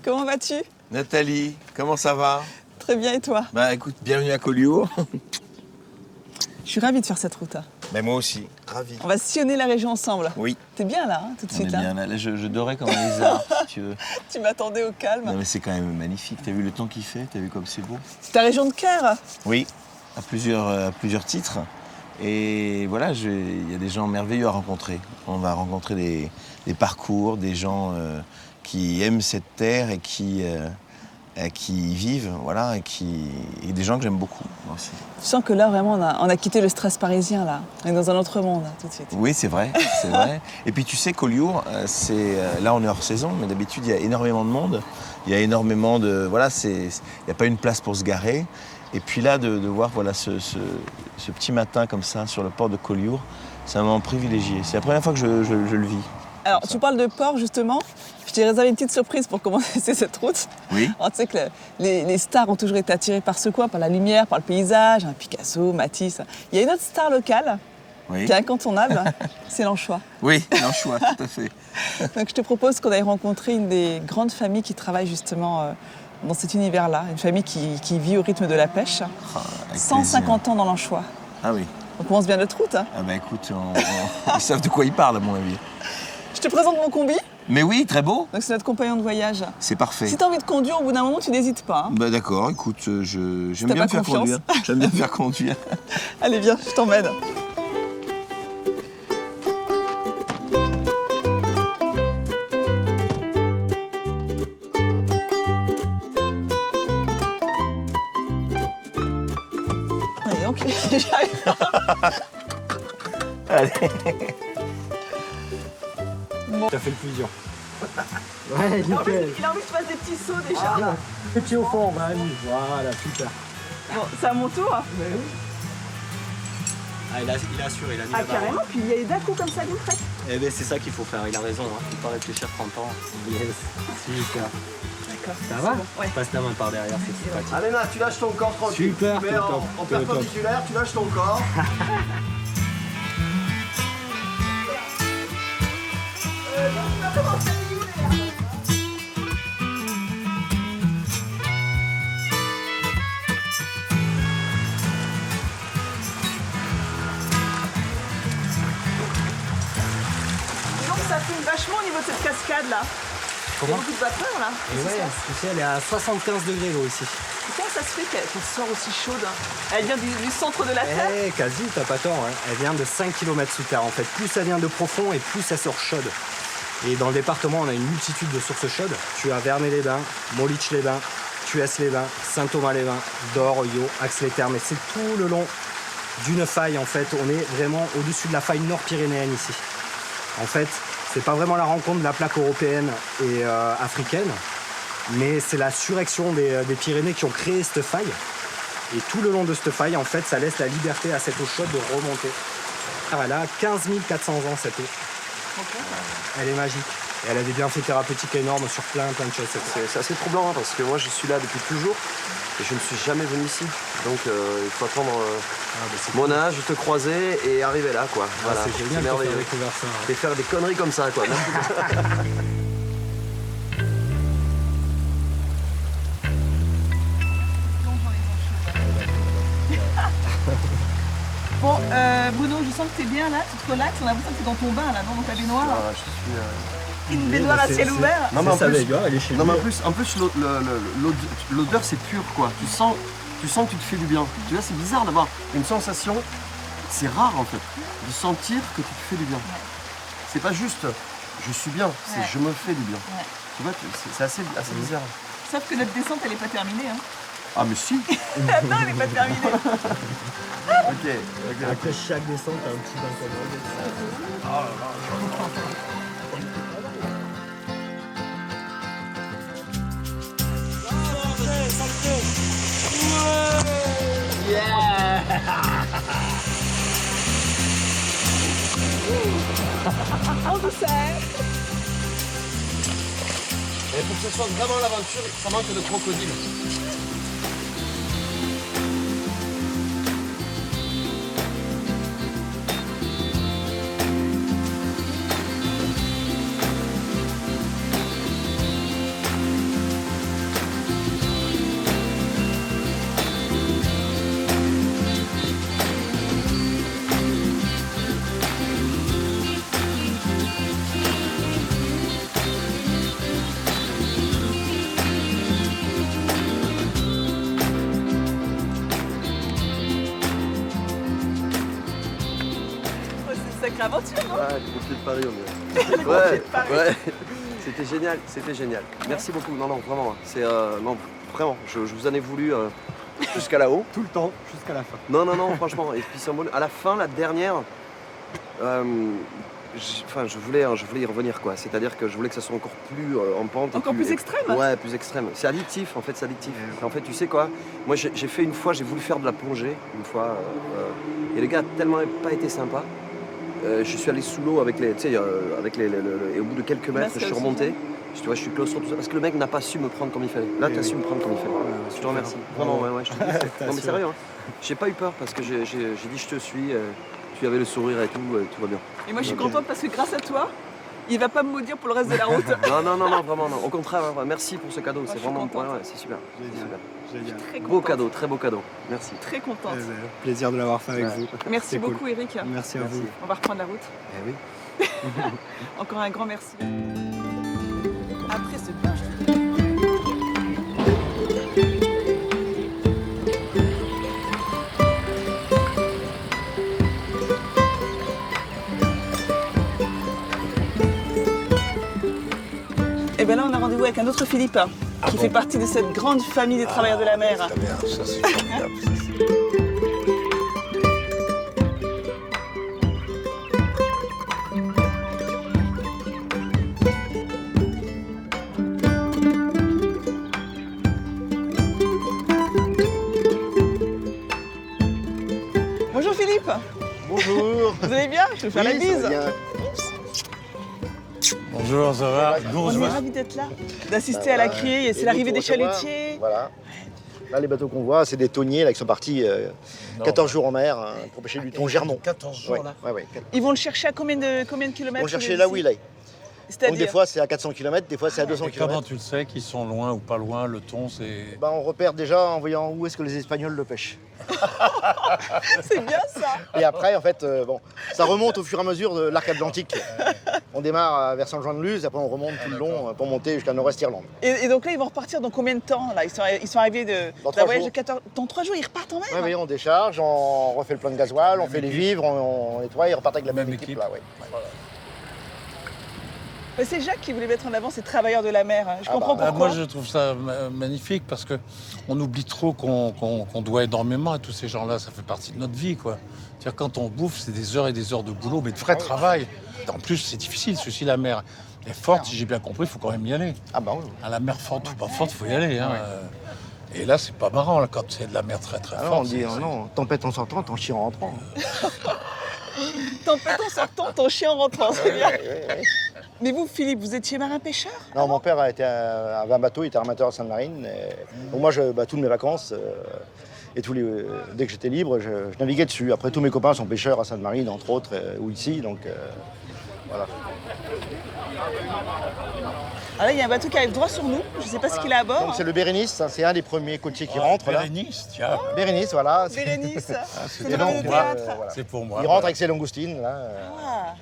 Comment vas-tu? Nathalie, comment ça va? Très bien, et toi? Bah écoute, bienvenue à Collioure. Je suis ravie de faire cette route. Mais moi aussi, ravi. On va sillonner la région ensemble. Oui. T'es bien là, tout de On suite. est bien là. Je dorais comme un lézard, si tu veux. Tu m'attendais au calme. Non mais c'est quand même magnifique. T'as vu le temps qu'il fait? T'as vu comme c'est beau? C'est ta région de Caire? Oui, à plusieurs titres. Et voilà, il y a des gens merveilleux à rencontrer. On va rencontrer des parcours, des gens qui aiment cette terre et qui y vivent, voilà, et des gens que j'aime beaucoup moi aussi. Je sens que là, vraiment, on a quitté le stress parisien, là. On est dans un autre monde, tout de suite. Oui, c'est vrai, c'est vrai. Et puis tu sais, Collioure, là on est hors saison, mais d'habitude il y a énormément de monde. Il y a énormément de... Voilà, il n'y a pas une place pour se garer. Et puis là, de voir voilà, ce petit matin comme ça sur le port de Collioure, c'est un moment privilégié. C'est la première fois que je le vis. Alors, tu parles de port, justement. Je t'ai réservé une petite surprise pour commencer cette route. Oui. Alors, tu sais que les stars ont toujours été attirées par ce coin, par la lumière, par le paysage, Picasso, Matisse. Il y a une autre star locale qui est incontournable, c'est l'anchois. Oui, l'anchois, tout à fait. Donc je te propose qu'on aille rencontrer une des grandes familles qui travaillent justement dans cet univers-là. Une famille qui vit au rythme de la pêche. 150 ans dans l'anchois. Ah oui. On commence bien notre route. Hein. Ah bah écoute, ils savent de quoi ils parlent à mon avis. Je te présente mon combi. Mais oui, très beau. Donc c'est notre compagnon de voyage. C'est parfait. Si tu as envie de conduire, au bout d'un moment, tu n'hésites pas. Hein. Bah d'accord, écoute, j'aime bien me faire conduire. J'aime bien me faire conduire. Allez, viens, je t'emmène. Allez, ok, j'arrive. Allez. Bon. T'as fait le fusion. Ouais, nickel. Il a envie que je fasse des petits sauts déjà. Voilà. Petit au fond, vas-y. Voilà, super. Bon, c'est à mon tour. Mais oui. Ah, il a assuré, il a mis Ah, la barre. carrément, puis il y a d'un coup comme ça d'une traite. Eh ben, c'est ça qu'il faut faire, il a raison. Hein. Faut pas réfléchir 30 ans. Yes. Super. D'accord. Ça va? Bon. Ouais. Passe la main par derrière, c'est sympathique. Allez, tu lâches ton corps tranquille. Super, Tu mets top, en top, top. perpendiculaire, tu lâches ton corps. Donc ça fume vachement au niveau de cette cascade là. Il y a Comment? beaucoup de vapeur là. Et Qu'est-ce qui se ouais, passe tu sais, elle est à 75 degrés l'eau ici. Comment ça se fait qu'elle sort aussi chaude? Elle vient du centre de la Terre? Eh, quasi, t'as pas tort. Hein. Elle vient de 5 km sous terre en fait. Plus ça vient de profond et plus ça sort chaude. Et dans le département, on a une multitude de sources chaudes. Tu as Vernay-les-Bains, Montlich-les-Bains, Thuès-les-Bains, Saint-Thomas-les-Bains, Dor, Yo, Ax-les-Thermes. Et c'est tout le long d'une faille en fait. On est vraiment au-dessus de la faille nord-pyrénéenne ici. En fait, c'est pas vraiment la rencontre de la plaque européenne et africaine, mais c'est la surrection des Pyrénées qui ont créé cette faille. Et tout le long de cette faille, en fait, ça laisse la liberté à cette eau chaude de remonter. Elle a 15 400 ans cette eau. Okay. Elle est magique. Et elle a des bienfaits thérapeutiques énormes sur plein de choses. C'est assez troublant hein, parce que moi je suis là depuis toujours et je ne suis jamais venu ici. Donc il faut attendre mon âge, te croiser et arriver là quoi. Voilà, c'est génial de faire découvrir ça. Et faire des conneries comme ça quoi. Bon, Bruno, je sens que t'es bien là, tu te relaxes, on a l'impression que t'es dans ton bain là, dans ta baignoire. Je suis... Une baignoire à ciel ouvert. Non mais en plus, elle est chez non, mais en plus l'odeur c'est pur quoi. Tu sens que tu te fais du bien. Tu vois, c'est bizarre d'avoir une sensation, c'est rare en fait, de sentir que tu te fais du bien. C'est pas juste je suis bien, c'est je me fais du bien. Ouais. Tu vois, c'est assez bizarre. Sauf que notre descente, elle est pas terminée. Hein. Ah mais si. Non, elle est pas terminée. Ok. Après chaque descente, t'as un petit bain commande. On le sait. Et pour que ce soit vraiment l'aventure, ça manque de crocodile. sacrée aventure, non? Ouais, le Grand Prix de Paris, on dirait. Le Grand Prix de Paris. Ouais. C'était génial. Merci beaucoup. Non, vraiment. C'est non, vraiment. Je vous en ai voulu jusqu'à là-haut. Tout le temps, jusqu'à la fin. Non, franchement. Et puis à la fin, la dernière, je voulais y revenir, quoi. C'est-à-dire que je voulais que ça soit encore plus en pente. Encore plus extrême? Ouais, plus extrême. C'est addictif, en fait, c'est addictif. En fait, tu sais quoi? Moi, j'ai fait une fois, j'ai voulu faire de la plongée, une fois. Et le gars a tellement pas été sympa. Je suis allé sous l'eau avec les, tu sais, et au bout de quelques mètres, je suis remonté. Tu vois, je suis claustro, tout ça, parce que le mec n'a pas su me prendre comme il fallait. Là, tu as su me prendre comme il fallait. Je te remercie. Vraiment, ouais, je te dis. Non, mais sérieux, hein. J'ai pas eu peur parce que j'ai dit je te suis. Tu avais le sourire et tout va bien. Et moi, je suis contente parce que grâce à toi, il va pas me maudire pour le reste de la route. Non, vraiment, non. Au contraire, merci pour ce cadeau. Moi, C'est je suis vraiment, contente. ouais, c'est super. Génial. Très Beau contente. cadeau, très beau cadeau. Merci. Très contente. Eh ben, plaisir de l'avoir fait avec vous. Merci C'est cool. beaucoup, Eric. Merci à vous. On va reprendre la route. Eh oui. Encore un grand merci. Après ce bain, je te dis. Et bien là, on a rendez-vous avec un autre Philippe qui fait partie de cette grande famille des travailleurs de la mer. Très bien, ça c'est formidable. Bonjour Philippe, Bonjour. vous allez bien? Je vais faire la Oui, ça bise. va bien. Bonjour, ça va? On est ravis d'être là, d'assister à la criée. C'est Et l'arrivée nous, des pour recevoir, chalutiers. Voilà. Là, les bateaux qu'on voit, c'est des thoniers là, qui sont partis 14 jours en mer hein, pour pêcher du thon germont. 14 jours Ouais, là. ouais. Ils vont le chercher à combien de kilomètres? On cherchait là où il est. Donc des C'est-à-dire fois, c'est à 400 km, des fois, c'est à 200 Et comment km. tu le sais qu'ils sont loin ou pas loin? Le thon, c'est. On repère déjà en voyant où est-ce que les Espagnols le pêchent. c'est bien ça. Et après, en fait, ça remonte au fur et à mesure de l'arc atlantique. On démarre vers Saint-Jean-de-Luz, après on remonte tout le long pour monter jusqu'à Nord-Est Irlande. Et donc là, ils vont repartir dans combien de temps là ils sont arrivés Dans d'un 3 voyage jours. de 14... Dans 3 jours, ils repartent en mer. Oui, on décharge, on refait le plein de gasoil, on fait les vivres, on nettoie, ils repartent avec la même Même équipe. équipe. Là, ouais. Mais c'est Jacques qui voulait mettre en avant ces travailleurs de la mer. Je comprends bah, pourquoi. Moi, je trouve ça magnifique parce qu'on oublie trop qu'on doit énormément à tous ces gens-là. Ça fait partie de notre vie, quoi. C'est-à-dire, quand on bouffe, c'est des heures et des heures de boulot, mais de vrai travail. En plus, c'est difficile. Ceci, la mer est forte, si j'ai bien compris, il faut quand même y aller. Ah bah oui. À la mer forte ou pas forte, il faut y aller. Hein. Et là, c'est pas marrant, là, quand c'est de la mer très très Ah non, forte. on dit c'est- non, tempête en sortant, t'en chien en rentrant. Tempête en sortant, ton chien en rentrant, c'est bien. Mais vous, Philippe, vous étiez marin-pêcheur? Non, mon père avait un bateau, il était armateur à Sainte-Marine. Donc moi, toutes mes vacances, et dès que j'étais libre, je naviguais dessus. Après, tous mes copains sont pêcheurs à Sainte-Marine, entre autres, ou ici, donc voilà. Alors là, il y a un bateau qui arrive droit sur nous. Je ne sais pas ce qu'il a à bord. Donc c'est le Bérénice, hein, c'est un des premiers côtiers qui rentre là. Bérénice, tiens. Bérénice, voilà. Bérénice, c'est Et le donc, de théâtre. voilà. C'est pour moi. Il rentre avec ses langoustines là. Ah.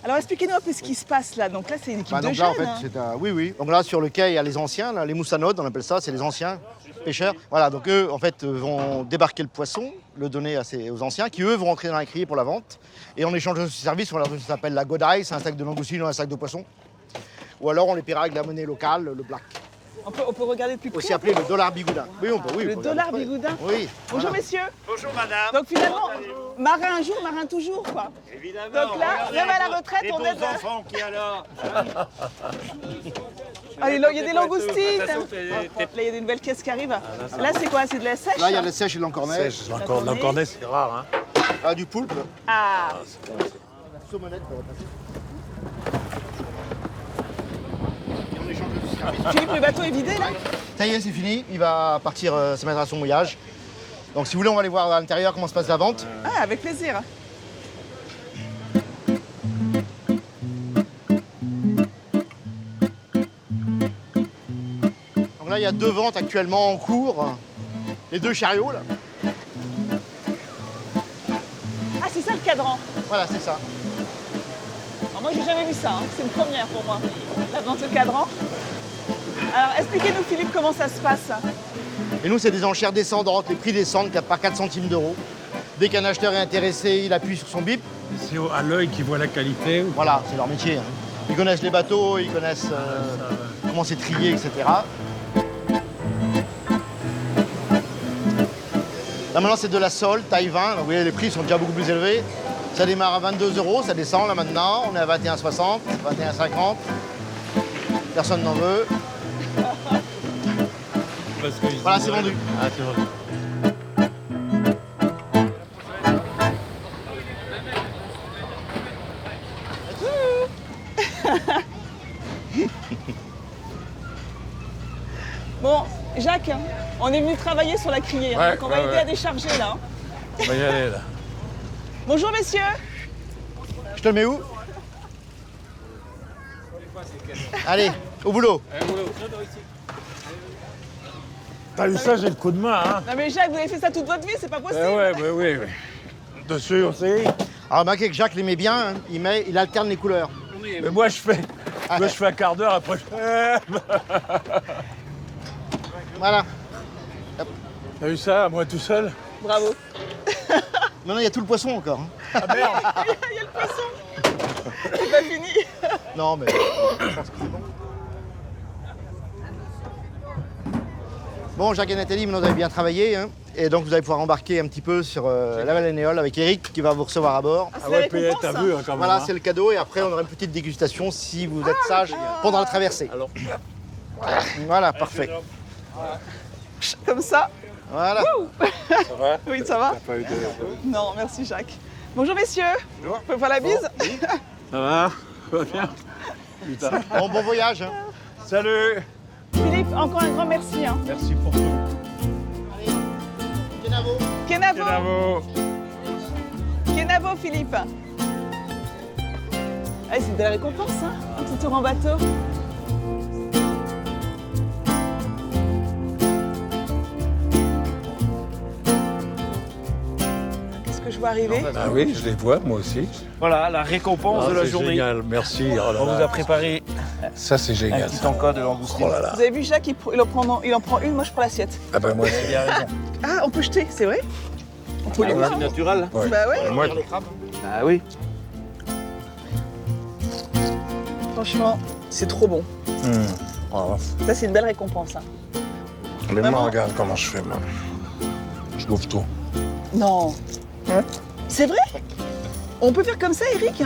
Alors expliquez-nous un peu ce qui se passe là. Donc là, c'est une équipe de Donc jeunes. là, en fait, hein. c'est un... Oui. Donc là, sur le quai, il y a les anciens, là, les moussanodes, on appelle ça, c'est les anciens pêcheurs. Voilà, donc eux, en fait, vont débarquer le poisson, le donner aux anciens, qui eux vont rentrer dans la criée pour la vente. Et en échange de ce service, on leur donne ce qu'on appelle la godaille, c'est un sac de langoustine ou un sac de poisson. Ou alors on les paiera avec la monnaie locale, le black. On peut regarder de plus près. Aussi appelé le dollar bigoudin. Oui, on peut, oui. Le on peut regarder dollar près. bigoudin. Oui. Bonjour voilà. messieurs. Bonjour madame. Donc finalement, marin un jour, marin toujours quoi. Évidemment. Donc là, regardez même à la les retraite, beaux on aide. enfants qui alors. Ah, il y a des langoustines. Attention, t'es- Là, il y a des nouvelles caisses qui arrivent. Là, c'est quoi? C'est de la sèche? Là, il y a la sèche et l'encornet. Encore, Attendez. l'encornet, c'est rare. Hein. Ah, du poulpe. Ah, Saumonette, on va passer. Et on échange de ce service. Philippe, le bateau est vidé là? Ça y est, c'est fini. Il va partir se mettre à son mouillage. Donc si vous voulez, on va aller voir à l'intérieur comment se passe la vente. Ah, avec plaisir. Donc là, il y a 2 ventes actuellement en cours. Les 2 chariots, là. Ah, c'est ça le cadran. Voilà, c'est ça. Alors, moi, j'ai jamais vu ça. hein. C'est une première pour moi. La vente au cadran. Alors, expliquez-nous, Philippe, comment ça se passe. Et nous, c'est des enchères descendantes. Les prix descendent par 4 centimes d'euros. Dès qu'un acheteur est intéressé, il appuie sur son bip. C'est à l'œil qu'ils voient la qualité. Voilà, c'est leur métier. Hein. Ils connaissent les bateaux, ils connaissent comment c'est trié, etc. Là maintenant c'est de la sole, taille 20. Donc, vous voyez les prix sont déjà beaucoup plus élevés. Ça démarre à 22 €, ça descend là maintenant. On est à 21,60, 21,50. Personne n'en veut. Voilà, c'est vendu. Ah, c'est vendu. Bon, Jacques, on est venu travailler sur la criée. Ouais, donc on va aider à décharger là. On va y aller là. Bonjour messieurs. Je te le mets où? Allez, au boulot. T'as vu ça, j'ai le coup de main, hein? Non mais Jacques, vous avez fait ça toute votre vie, c'est pas possible. Oui. Dessus aussi. Alors remarquez que Jacques l'aimait bien, hein. Il alterne les couleurs. Mais moi, je fais un quart d'heure après. Voilà. T'as vu ça, moi tout seul? Bravo. Maintenant il y a tout le poisson encore. Hein. Ah merde! Il y a le poisson. C'est pas fini. Non mais je pense que c'est bon. Bon, Jacques et Nathalie, maintenant vous avez bien travaillé. Hein. Et donc vous allez pouvoir embarquer un petit peu sur la Balenéole avec Eric qui va vous recevoir à bord. Ah, c'est la Puis récompense, t'as hein. vu, hein, quand même. Voilà, hein. c'est le cadeau. Et après on aura une petite dégustation si vous êtes sage pendant la traversée. Alors, Voilà, parfait. Comme ça. Voilà. ça va? Oui, ça va? Pas eu de... Non, merci Jacques. Bonjour messieurs. Vous pouvez faire la bise? Ça va? Ça va bien? Putain. Bon voyage. Hein. Salut! Philippe, encore un grand merci. Hein. Merci pour tout. Allez, Kenavo. Kenavo. Bravo! Kenavo, Philippe. Ah, c'est une belle récompense, hein, un petit tour en bateau. Qu'est-ce que je vois arriver? Ah oui, je les vois, moi aussi. Voilà, la récompense de la C'est journée. génial, merci. Oh là On vous là. a préparé Ça, c'est un génial. petit encas de langoustine. Oh là là. Vous avez vu Jacques, il en prend une, moi je prends l'assiette. Ah ben moi, c'est bien raison. Ah, on peut jeter, c'est vrai? On peut les C'est voir. naturel. Ouais. Bah ouais, Moi, Ah oui. franchement, c'est trop bon. oh, Ça, c'est une belle récompense. Hein. mais Vraiment? moi, regarde comment je fais, moi. Je bouffe tout. Non. C'est vrai? On peut faire comme ça, Eric?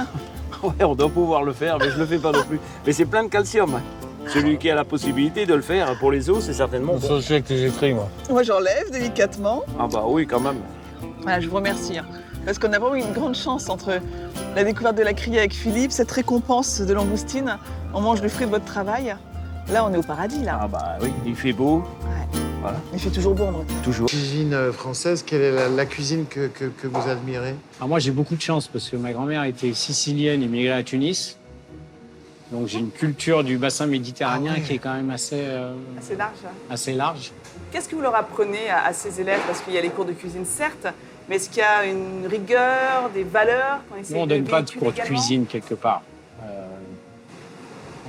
Ouais, on doit pouvoir le faire, mais je le fais pas non plus. Mais c'est plein de calcium. Celui qui a la possibilité de le faire pour les os, c'est certainement bon. Ça, je suis avec les étris, moi. Moi, j'enlève délicatement. Ah bah oui, quand même. Voilà, je vous remercie. Hein. Parce qu'on a vraiment eu une grande chance entre la découverte de la criée avec Philippe, cette récompense de langoustine. On mange le fruit de votre travail. Là, on est au paradis, là. Ah bah oui, il fait beau, Il fait toujours bon, donc. toujours. Cuisine française, quelle est la cuisine que vous admirez? Alors moi, j'ai beaucoup de chance parce que ma grand-mère était sicilienne, immigrée à Tunis. Donc j'ai une culture du bassin méditerranéen qui est quand même assez C'est large. large. Qu'est-ce que vous leur apprenez à ces élèves? Parce qu'il y a les cours de cuisine, certes, mais est-ce qu'il y a une rigueur, des valeurs qu'on essaie Nous, on de donne pas de véhiculer cours de également? cuisine quelque part.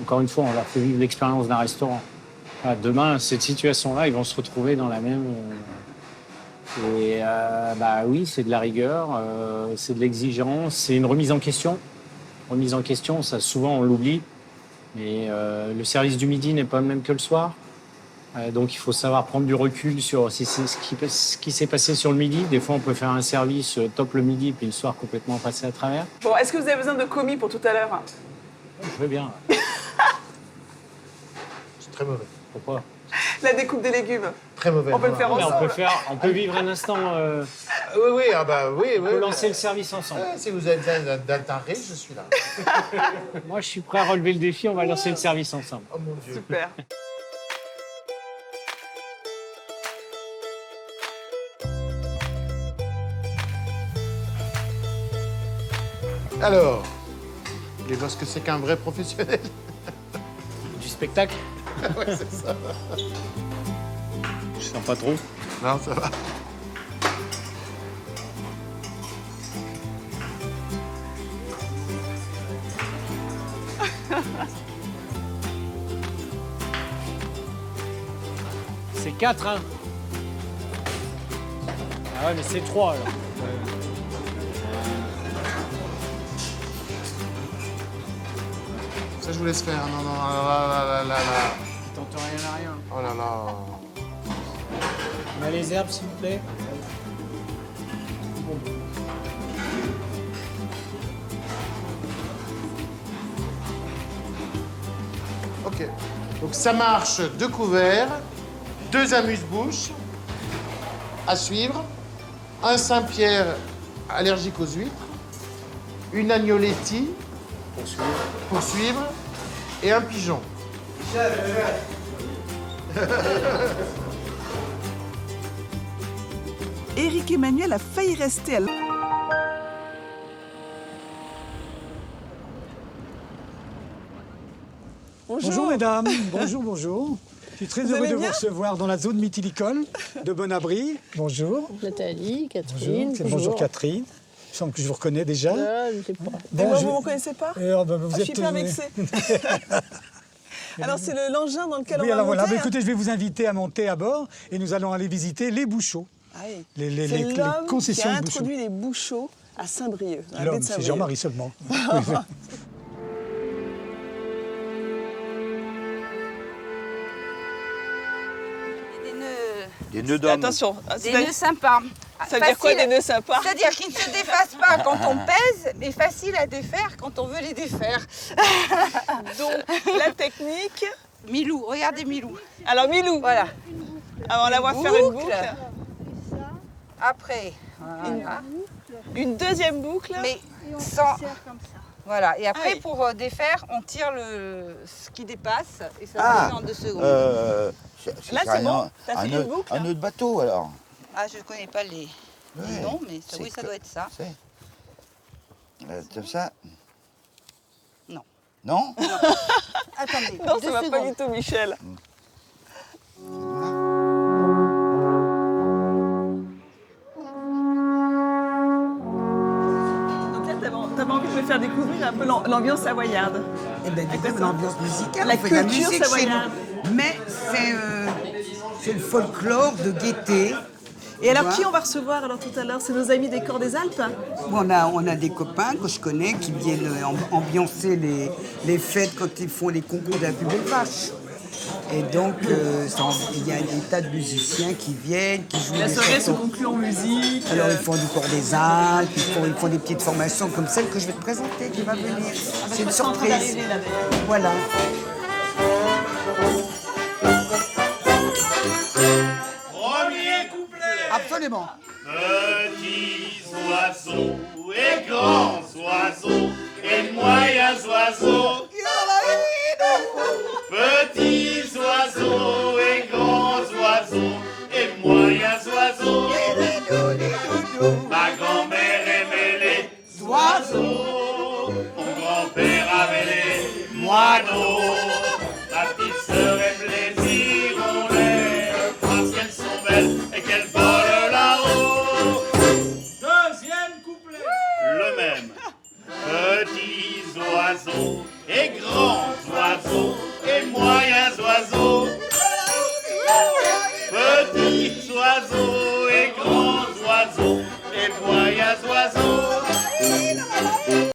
Encore une fois, on leur fait vivre l'expérience d'un restaurant. Voilà, demain, cette situation-là, ils vont se retrouver dans la même... bah oui, c'est de la rigueur, c'est de l'exigence, c'est une remise en question. Remise en question, ça souvent on l'oublie, mais le service du midi n'est pas le même que le soir. Donc il faut savoir prendre du recul sur ce qui s'est passé sur le midi. Des fois, on peut faire un service top le midi, puis le soir complètement passer à travers. Bon, est-ce que vous avez besoin de commis pour tout à l'heure? Je veux bien. C'est très mauvais. Pourquoi? La découpe des légumes. Très mauvais. On peut le faire Mais ensemble. on peut vivre un instant, Oui, ah bah oui, on peut lancer le service ensemble. Si vous êtes d'un riche, je suis là. Moi, je suis prêt à relever le défi, on va lancer le service ensemble. Oh mon Dieu. Super. Alors, il voit ce que c'est qu'un vrai professionnel. Du spectacle? Ouais, c'est ça. Je sens pas trop. Non, ça va. C'est 4, hein? Ah ouais, mais c'est 3 alors. Ça, je vous laisse faire. Non, non, là. T'entends rien à rien. Oh là là. On a les herbes, s'il vous plaît. Ok. Donc ça marche 2 couverts, 2 amuse-bouches à suivre, un Saint-Pierre allergique aux huîtres, une agnoletti pour suivre et un pigeon. Éric Emmanuel a failli rester à Bonjour mesdames, bonjour. Je suis très Vous heureux allez de vous bien recevoir dans la zone mythilicole de Bon-Abri. Bonjour. Nathalie, Catherine, Bonjour Catherine. Il semble que je vous reconnais déjà. Je sais pas. Et moi, vous ne me reconnaissez pas Vous Je suis hyper vexée. Alors, c'est l'engin dans lequel on va voilà. monter. Écoutez, je vais vous inviter à monter à bord et nous allons aller visiter les Bouchots. Ah oui. Les C'est l'homme concessions qui a de Bouchots. introduit les Bouchots à Saint-Brieuc. dans la baie L'homme, de c'est Saint-Brieuc. Jean-Marie seulement. Des nœuds d'homme. Attention, Des nœuds sympas. ça veut dire quoi des nœuds sympas? C'est-à-dire qu'ils ne se défassent pas quand on pèse, mais faciles à défaire quand on veut les défaire. Donc, la technique... Milou, regardez Milou. Alors, Milou, Voilà. avant l'avoir faire une boucle, Après, voilà. une deuxième boucle. Mais sans... Voilà. Et après, Ah oui. pour défaire, on tire ce qui dépasse et ça se fait en 2 secondes. Là, c'est bon. T'as fait une boucle. Un nœud de bateau, alors. Ah, je ne connais pas les noms, mais oui, ça doit être ça. Comme ça. Non. Non? Attendez, Non, 2 ça va pas secondes. du tout, Michel. Donc là, t'avais envie de me faire découvrir un peu l'ambiance savoyarde. Eh bien, du coup, l'ambiance musicale, La on fait de la culture musique chez savoyarde. nous. Mais c'est le folklore de gaieté. Et alors, Voilà. qui on va recevoir alors tout à l'heure? C'est nos amis des Corps des Alpes? On a des copains que je connais qui viennent ambiancer les fêtes quand ils font les concours de la plus belle vache. Et donc, il y a des tas de musiciens qui viennent, qui jouent La des soirée se chansons. conclut en musique. Alors, ils font du Corps des Alpes, ils font des petites formations comme celle que je vais te présenter, qui va venir. C'est une surprise. Voilà. Premier couplet. Absolument. Petits oiseaux et grands oiseaux et moyens oiseaux. Petits oiseaux et grands oiseaux et moyens oiseaux. Ma grand-mère aimait les oiseaux. Mon grand-père avait les moineaux. Ma petite sœur aime les hirondelles parce qu'elles sont belles et qu'elles volent là-haut. Deuxième couplet. Le même. Petits oiseaux et grands oiseaux et moyens oiseaux. Petits oiseaux et grands oiseaux et moyens oiseaux.